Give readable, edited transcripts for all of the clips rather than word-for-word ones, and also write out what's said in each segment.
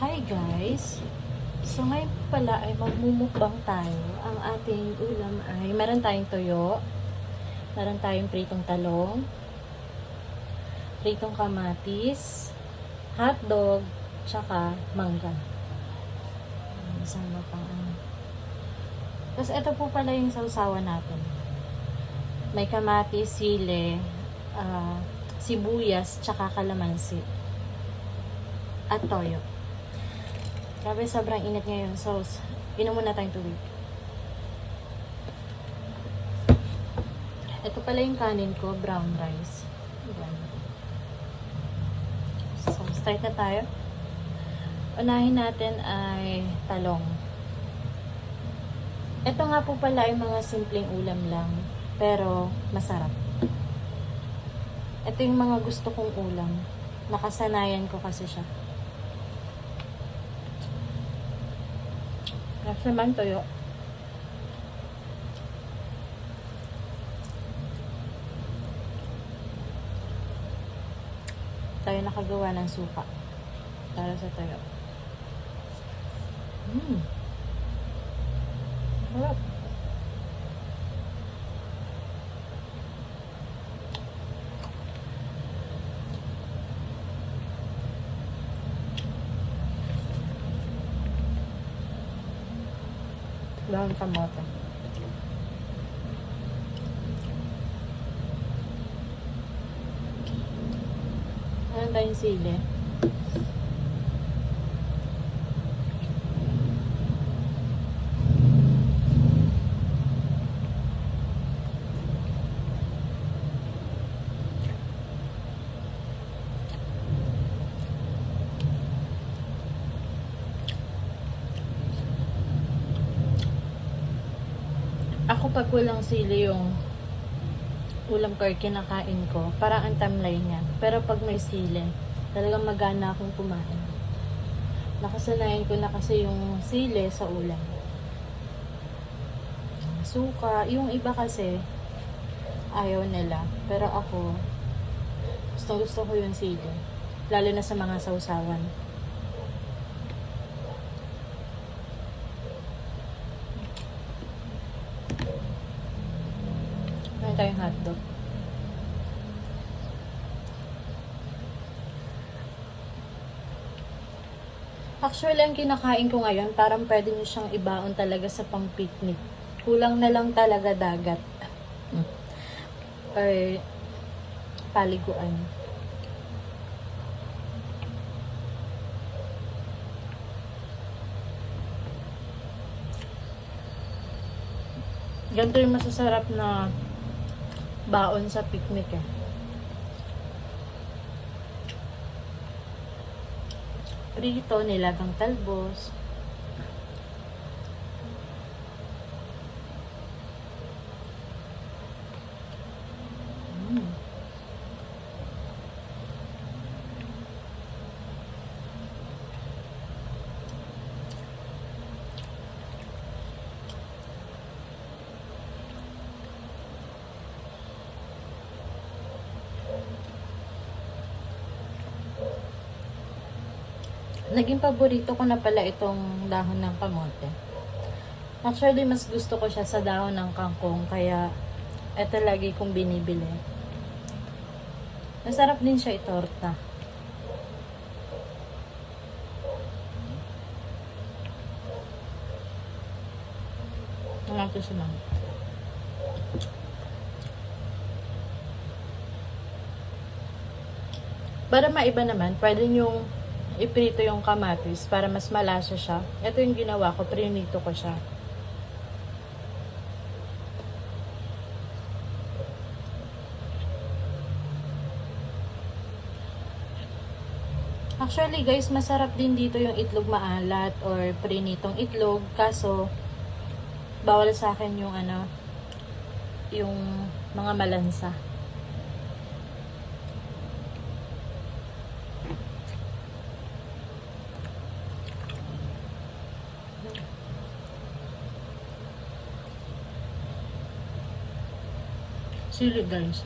Hi guys! So ngayon pala ay magmumukbang tayo. Ang ating ulam ay meron tayong toyo, meron tayong pritong talong, pritong kamatis, hotdog, tsaka mangga. Isama pang ano. Tapos ito po pala yung sausawan natin. May kamatis, sili, sibuyas, tsaka kalamansi. At toyo. Grabe, sobrang init ngayon. So, inom muna tayong tubig. Ito pala yung kanin ko, brown rice. Ayan. So, start na tayo. Unahin natin ay talong. Ito nga po pala ay mga simpleng ulam lang, pero masarap. Ito yung mga gusto kong ulam. Nakasanayan ko kasi siya. Next naman, toyo. Tayo nakagawa ng suka para sa toyo. Sarap. Dahon kamote. Meron tayong sili. Ako pag walang sili yung ulam ko or kinakain ko, parang ang tamlay niya. Pero pag may sili, talagang magana akong kumain. Nakasanayan ko na kasi yung sili sa ulam. Suka, yung iba kasi ayaw nila. Pero ako, gusto ko yung sili. Lalo na sa mga sausawan. Meron tayong hotdog. Actually, ang kinakain ko ngayon, parang pwede nyo siyang ibaon talaga sa pang-picnic. Kulang na lang talaga dagat. Or paliguan. Ganito yung masasarap na baon sa picnic eh. Prito, nilagang talbos. Naging paborito ko na pala itong dahon ng kamote. Actually, mas gusto ko siya sa dahon ng kangkong, kaya ito lagi kong binibili. Masarap din siya itorta. Ito siya lang. Para maiba naman, pwede nyong iprito yung kamatis para mas malasa siya. Ito yung ginawa ko, prinito ko siya. Actually guys, masarap din dito yung itlog maalat or prinitong itlog. Kaso, bawal sa akin yung yung mga malansa. Sili guys.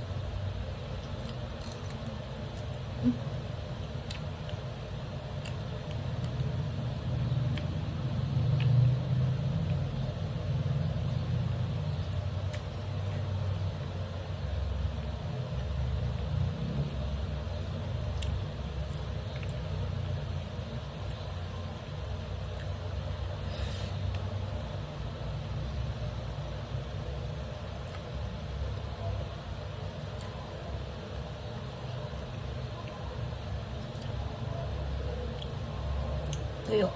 Tuyo.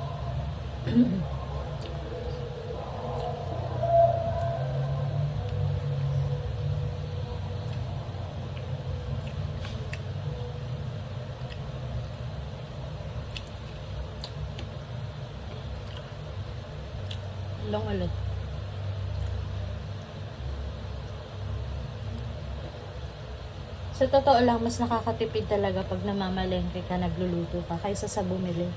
Long ulit. Sa totoo lang, mas nakakatipid talaga pag namamalengke ka, nagluluto ka, kaysa sa bumili.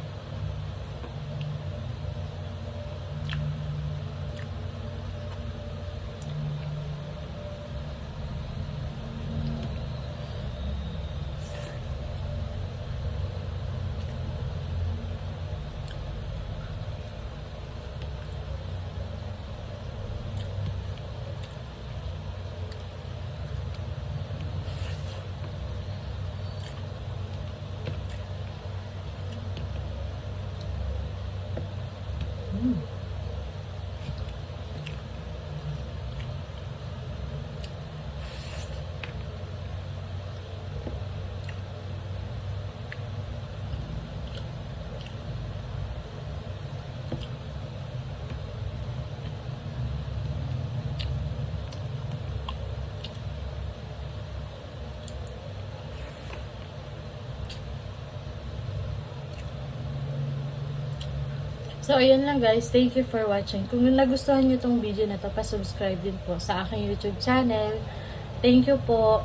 So, ayun lang guys. Thank you for watching. Kung nagustuhan nyo tong video na to, pa-subscribe din po sa aking YouTube channel. Thank you po.